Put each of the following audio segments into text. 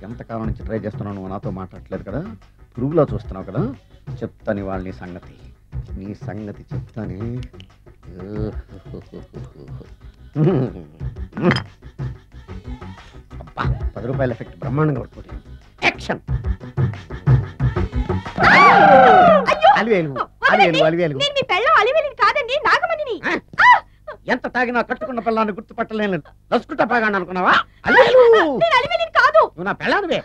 ఎంతకాలం నుంచి ట్రై చేస్తున్నావు, నువ్వు నాతో మాట్లాడట్లేదు కదా, పురుగులో చూస్తున్నావు కదా, చెప్తాను వాళ్ళ నీ సంగతి చెప్తానే. అబ్బా 10 రూపాయల ఎఫెక్ట్ బ్రహ్మాండంగా పడుతుంది. యాక్షన్. ఎంత తాగినా కట్టుకున్న పిల్లాన్ని గుర్తుపట్టలేను నసుకుంటా పాగాను అనుకున్నావా? నువ్వు నా పిల్లానివే.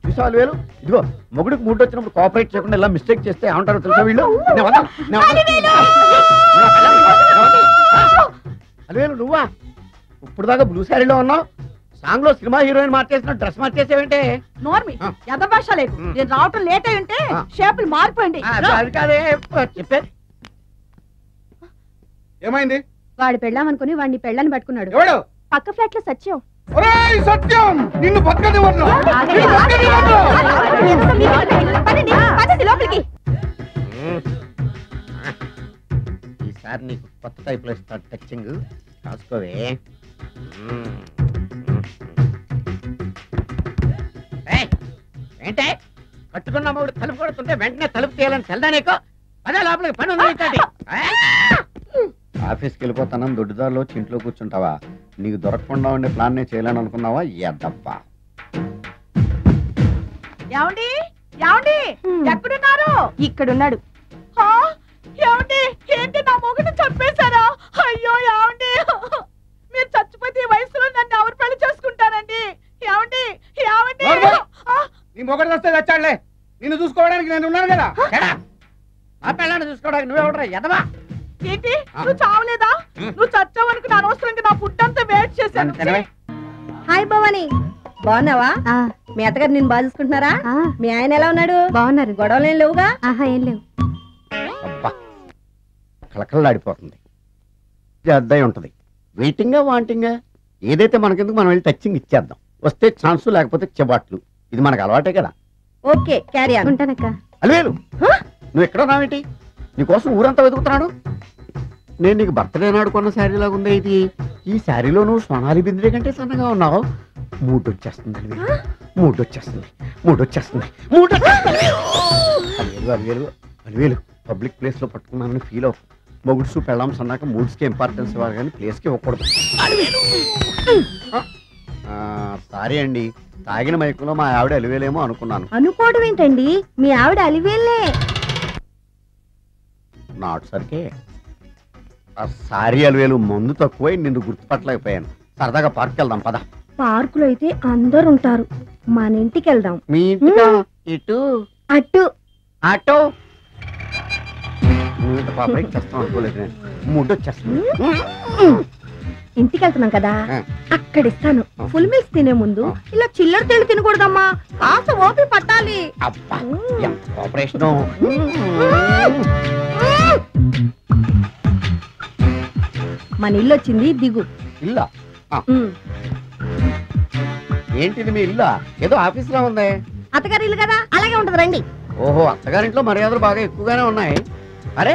చూసా అలివేలు, ఇదిగో మొగుడికి మూడు వచ్చినప్పుడు కోఆపరేట్ చేయకుండా ఇలా మిస్టేక్ చేస్తే ఏమంటారో తెలుసా వీళ్ళు? అలివేలు నువ్వా? ఇప్పుడు దాకా బ్లూ శారీలో ఉన్నావు, సాంగ్ లో సినిమా హీరోయిన్ మార్చేసిన డ్రెస్ మార్చేసేవంటే? నోర్మి ఎంత భాష లేదు, నేను రావటం లేట్ అయి ఉంటే షేపులు మారిపోయింది. అది కాదే చెప్పేది. ఏమైంది? వాడు పెళ్ళామనుకుని వాడిని పెళ్ళని పట్టుకున్నాడు. ఎవడు? పక్క ఫ్లాట్ లో సత్యం. సత్యం నిన్ను బతకనివ్వను. లోపలికి ఈసారి నీకు కొత్త టైప్ లో ఇస్తాడు టచింగ్, రాసుకోవే. ఏంటే కట్టుకున్న మూడు తలుపు కొడుతుంటే వెంటనే తలుపు తీయాలని తెల్దా నీకు? అదే లోపలికి పని ఉంది. ఆఫీస్కి వెళ్ళిపోతానని దొడ్డిదారిలో ఇంట్లో కూర్చుంటావా? నీకు దొరకకుండా ఉండే ప్లాన్ నేను చేయాలని అనుకున్నావా? ఎద్దప్పా. ఏమండి ఏమండి ఎక్కడున్నారు? ఇక్కడున్నాడు. ఏమండి ఏంటి నా మొగుడు చంపేశారా? అయ్యో ఏమండి, మీరు చచ్చిపోతే ఈ వయసులో నన్ను ఎవరు పెళ్లి చేసుకుంటారండి? ఏమండి ఏమండి? నీ మొగుడు వస్తే చచ్చాడులే, నిన్ను చూసుకోవడానికి నేను ఉన్నాను కదా. ఆ పిల్లాన్ని చూసుకోవడానికి నువ్వెవడరా ఎదవా? ఏంటి నువ్వు చావలేదా? నువ్వు చచ్చావనుకుని అనవసరంగా నా ఫుడ్ అంతా వేస్ట్ చేశాను. హాయ్ భవాని, బాగున్నావా? మీ అత్తగారు నేను బాగా చూసుకుంటున్నారా? మీ ఆయన ఎలా ఉన్నాడు? బాగున్నారు. గొడవలు ఏం లేవుగా? ఏం లేవు. అబ్బా కళకళలాడిపోతుంది. అద్దయి ఉంటది. వెయిటింగా వాంటింగా ఏదైతే మనకెందుకు, మనం వెళ్ళి టచింగ్ ఇచ్చేద్దాం. వస్తే ఛాన్స్, లేకపోతే చెబాట్లు. ఇది మనకు అలవాటే కదా. Okay carry on. ఉంటానక్క. అలివేలు నువ్వు ఎక్కడ ఉన్నావేంటి? నీకోసం ఊరంతా వెతుకుతున్నాడు. నేను నీకు బర్త్డే నాడు కొన్న శారీ లాగా ఉంది ఇది. ఈ శారీలో నువ్వు సోనాలి బింద్రే కంటే సన్నగా ఉన్నావు. మూడొచ్చేస్తుంది అలివేలు, మూడొచ్చేస్తుంది, మూడొచ్చేస్తుంది, అలివేలు అలివేలు పబ్లిక్ ప్లేస్ లో పట్టుకున్నానని ఫీల్ అవ్వ. మొగుడ్సు పెళ్ళాం సన్నాక మూడ్స్కి ఇంపార్టెన్స్ ఇవ్వాలి కానీ ప్లేస్కి ఇవ్వకూడదు. సారీ అండి, తాగిన మైకులో మా ఆవిడ అలివేలేమో అనుకున్నాను. అనుకోవడం ఏంటండి, మీ ఆవిడ అలివేలే. నాటు సరికే సారీ అలివేలు, మందు తక్కువై నిన్ను గుర్తుపట్టలేకపోయాను. సరదాగా పార్క్ వెళ్దాం పద. పార్కులో అయితే అందరు ఉంటారు, మన ఇంటికి వెళ్దాం. మీ ఇంటికా? ఇటు అటు ఆటో పాపకి చేస్తాం అనుకోలేదు నేను. మూడు వచ్చేస్తుంది. ఇంటికి వెళ్తున్నాం కదా, అక్కడ ఇస్తాను. ఫుల్ మీల్స్ తినే ముందు ఇలా చిల్లర తెళ్ళు తినకూడదమ్మా, కాస్త ఓపి పట్టాలి. అబ్బా ఎంత కోఆపరేషన్. మన ఇల్లు వచ్చింది, దిగు. ఇల్లా? ఏంటిది మీ ఇల్లా? ఏదో ఆఫీస్ లో ఉంది. అత్తగారి ఇల్లు కదా, అలాగే ఉంటది రండి. ఓహో, అత్తగారింట్లో మర్యాదలు బాగా ఎక్కువగానే ఉన్నాయి. అరే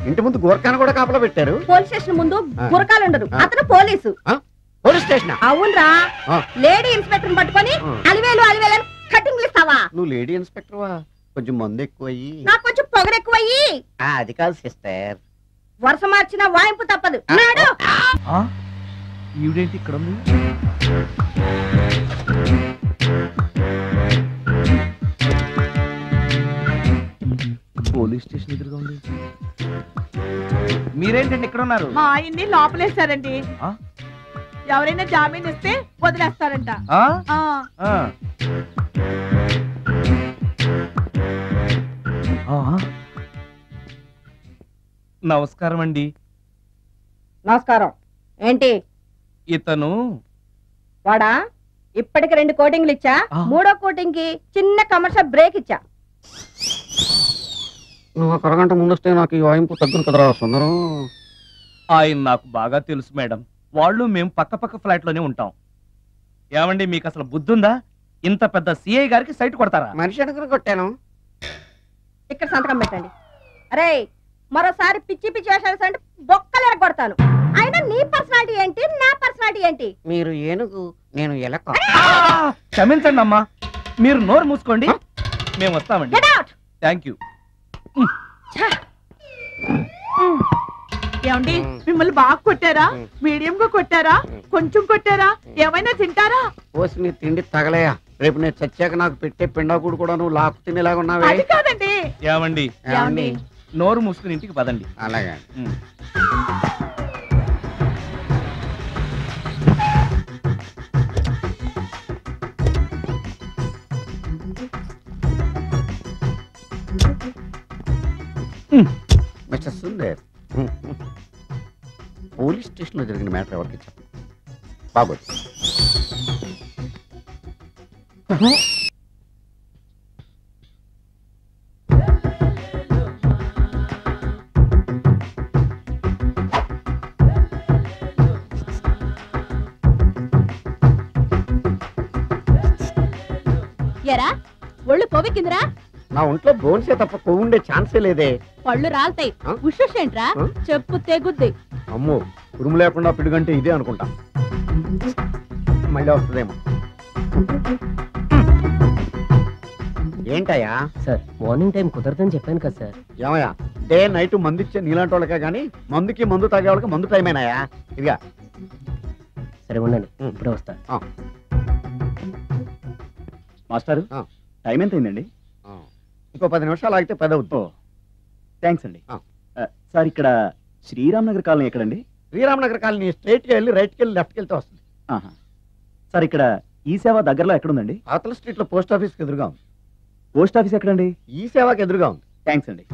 ఇంటి ముందు గోర్ఖాను కూడా కాపలా పెట్టారు. పోలీస్ స్టేషన్ ముందు గురకాలు ఉండరు, అతను పోలీసు. Police station? అవునరా, లేడీ ఇన్స్పెక్టర్ పట్టుకొని అలివేలు అలివేలు కటింగ్లు ఇస్తావా? నువ్వు లేడీ ఇన్స్పెక్టర్వా? కొంచెం మందు ఎక్కువయ్యి. నాకు కొంచెం పొగరు ఎక్కువయ్యి. అది కాదు సిస్టర్, వరుస మార్చిన వాయింపు తప్పదు. ఈవిడేంటి ఇక్కడ ఉంది? పోలీస్ స్టేషన్ ఎదురుగా ఉంది. మీరేంటండి ఇక్కడ ఉన్నారు? మా ఆయన్ని లోపలేశారండి. ఎవరైనా జామీన్ ఇస్తే వదిలేస్తారంట. నమస్కారం అండి. నమస్కారం. ఏంటి ఇతను? వాడా, ఇప్పటికి 2 కోటింగ్లు ఇచ్చా, 3వ కోటింగ్ కి చిన్న కమర్షియల్ బ్రేక్ ఇచ్చా. నువ్వు ఒక అరగంట ముందు వస్తే నాకు ఈ వాయింపు తగ్గును కదరా సుందరం. ఆయన నాకు బాగా తెలుసు మేడం, వాళ్ళు మేము పక్క పక్క ఫ్లాట్ లోనే ఉంటాం. ఏమండి మీకు అసలు బుద్ధి ఉందా? ఇంత పెద్ద సిఐ గారికి సైట్ కొడతారా? మనిషి అనుకుని కొట్టాను. ఇక్కడ సంతకం పెట్టండి. అరే మరోసారి పిచ్చి పిచ్చి వేషాలు అంటే బొక్కలు ఎరగొడతాను. అయినా నీ పర్సనాలిటీ ఏంటి, నా పర్సనాలిటీ ఏంటి? మీరు ఏనుగు, నేను ఎలక. క్షమించండి అమ్మా, మీరు నోరు మూసుకోండి, మేము వస్తామండి. Get out! Thank you. ఏమండి మిమ్మల్ని బాగా కొట్టారా, మీడియం గా కొట్టారా, కొంచెం కొట్టారా, ఏమైనా తింటారా? పోసి నీ తిండి తగలయా, రేపు నేను చచ్చాక నాకు పెట్టే పిండాకుడు కూడా నువ్వు లాక్కు తినేలాగా ఉన్నావే. అది కాదండి. ఏమండి ఏమండి? నోరు మూసుకుని ఇంటికి పదండి. అలాగే. మిస్టర్ సుందర్, పోలీస్ స్టేషన్ లో జరిగిన మ్యాటర్ ఎవరికి చెప్పండి. బాగోదు. ఎరా ఒళ్ళు కొవ్వెక్కిందిరా? నా ఒంట్లో బోన్సే తప్ప కొవ్వు ఉండే ఛాన్సే లేదే. పళ్ళు రాల్తాయి. ఆ? ఉషేంట్రా? ఆ? చెప్పు తెగుద్ది. అమ్మో, ఉరుము లేకుండా పిడుగంటే ఇదే అనుకుంటా. మళ్ళీ వస్తుందేమో. ఏంటయ్యా? సార్ మార్నింగ్ టైం కుదరదని చెప్పాను కదా సార్. ఏమయ్యా, డే నైట్ మందు ఇచ్చే నీలాంటి వాళ్ళకే కానీ మందుకి మందు తాగే వాళ్ళకి మందు టైం అయినాయా? ఇదిగా. సరే ఉండండి, ఇప్పుడే వస్తా. మాస్టారు, టైం ఎంత అయిందండి? ఇంకో 10 నిమిషాలు ఆగితే 10 అవుతుంది. థ్యాంక్స్ అండి. సార్ ఇక్కడ శ్రీరామ్ నగర్ కాలనీ ఎక్కడండి? శ్రీరామనగర్ కాలనీ స్ట్రైట్కి వెళ్ళి రైట్కి వెళ్ళి లెఫ్ట్కి వెళ్తే వస్తుంది. సార్ ఇక్కడ ఈ సేవ దగ్గరలో ఎక్కడుందండి? అవతల స్ట్రీట్ లో పోస్ట్ ఆఫీస్కి ఎదురుగా ఉంది. పోస్ట్ ఆఫీస్ ఎక్కడండి? ఈ సేవకి ఎదురుగా ఉంది. థ్యాంక్స్ అండి.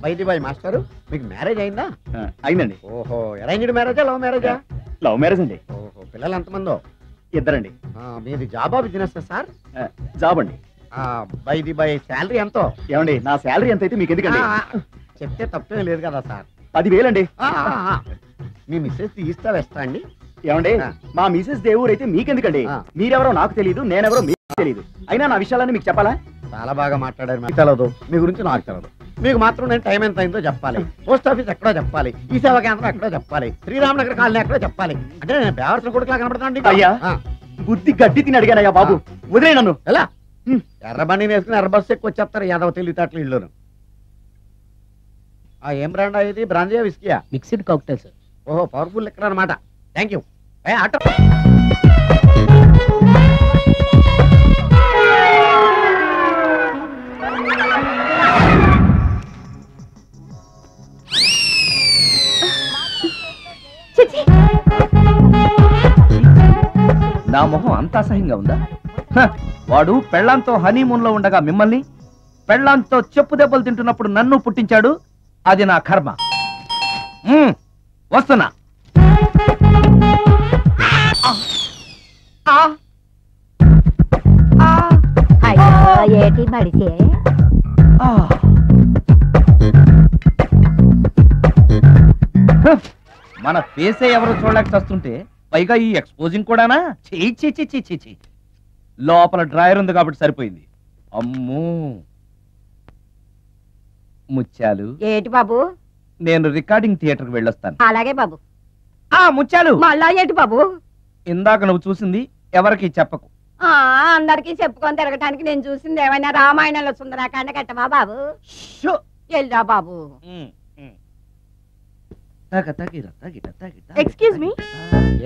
బైది బాయ్ మాస్టారు, మీకు మ్యారేజ్ అయిందా? అయిందండి. ఓహో, అరేంజ్డ్ మ్యారేజా, లవ్ మ్యారేజా? లవ్ మ్యారేజ్ అండి. ఓహో, పిల్లలు ఎంతమందో? ఇద్దరండి. మీది జాబా బిజినెస్ సార్? జాబ్ అండి. బైది బాయ్ శాలరీ ఎంతో? ఏమండి, నా శాలరీ ఎంత అయితే మీకు ఎందుకండి? చెప్తే తప్పేం లేదు కదా సార్. 10,000 అండి. మీ మిస్సెస్ ఈస్తా వెస్తా అండి? ఏమండి, మా మిసెస్ దేవుడు అయితే మీకెందుకండి? మీరెవరో నాకు తెలియదు, నేనెవరో మీకు తెలియదు. అయినా నా విషయాలన్నీ మీకు చెప్పాలా? చాలా బాగా మాట్లాడారు. మీకు తెలదు, మీ గురించి నాకు తెలదు. మీకు మాత్రం నేను టైం ఎంత అయిందో చెప్పాలి, పోస్ట్ ఆఫీస్ ఎక్కడో చెప్పాలి, ఈ సేవా కేంద్రం ఎక్కడో చెప్పాలి, శ్రీరామనగర్ కాలనీ ఎక్కడో చెప్పాలి. అంటే నేను బేవర్సన కొడుకులా కనబడతాను. అయ్యా, బుద్ధి గడ్డి తిని అడిగానయ్యా బాబు, వదిలే నన్ను. ఎలా? ఎర్రబండి వేసుకుని ఎర్ర బస్సు ఎక్కువ వచ్చేస్తారు యాదవ తెలివితేటలు ఇల్లును. ఏం బ్రాండ్ ఇది? బ్రాంజియా, విస్కియా? Mixed cocktail sir. ఓహో, పవర్ఫుల్ ఎక్కడ అనమాట. Thank you. ఆటో నా మొహం అంత అసహ్యంగా ఉందా? వాడు పెళ్ళాంతో హనీమూన్ లో ఉండగా మిమ్మల్ని, పెళ్ళాంతో చెప్పు దెబ్బలు తింటున్నప్పుడు నన్ను పుట్టించాడు. అది నా కర్మ. వస్తున్నా. ఏటి మడిచే మన ఫేసే ఎవరో చూడలేక చస్తుంటే పైగా ఈ ఎక్స్పోజింగ్ కూడానా? చీ. లోపల డ్రాయర్ ఉంది కాబట్టి సరిపోయింది. అమ్మో, ముత్యాలు. ఏటి బాబు? నేను రికార్డింగ్ థియేటర్కి వెళ్ళొస్తాను. అలాగే బాబు. ముత్యాలు, మళ్ళా ఏటి బాబు? ఇందాక నువ్వు చూసింది ఎవరికి చెప్పకు. అందరికి చెప్పుకొని తిరగటానికి నేను చూసింది ఏమైనా రామాయణంలో సుందరాకాండ కట్టమా బాబు? వెళ్ళా బాబు. Excuse me,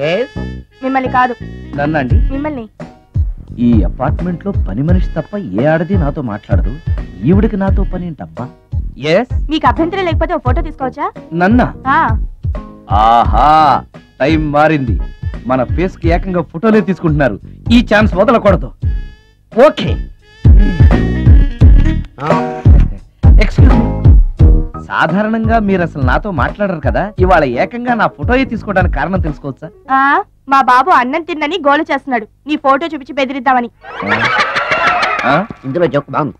Yes? మిమ్మల్ని కాదు, నన్నండి. మిమ్మల్ని. ఈ అపార్ట్మెంట్ లో పని మనిషి తప్ప ఏ ఆడది నాతో మాట్లాడదు. ఈవిడికి నాతో పని ఏంటబ్బా? ఎస్, మీకు అభ్యంతరం లేకపోతే ఒక ఫోటో తీసుకోవచ్చా? నన్నా? ఆ, ఆహా, టైం మారింది. మన ఫేస్ కి ఏకంగా ఫోటోలే తీసుకుంటున్నారు. ఈ ఛాన్స్ వదలకూడదు. ఓకే. ఎక్స్క్యూజ్ మీ, సాధారణంగా మీరు అసలు నాతో మాట్లాడరు కదా, ఇవాళ ఏకంగా నా ఫోటోయే తీసుకోవడానికి కారణం తెలుసుకోవచ్చా? మా బాబు అన్నం తిన్నని గోలు చేస్తున్నాడు, నీ ఫోటో చూపించి బెదిరిద్దామని. ఇందులో జోక్ బాగుంది.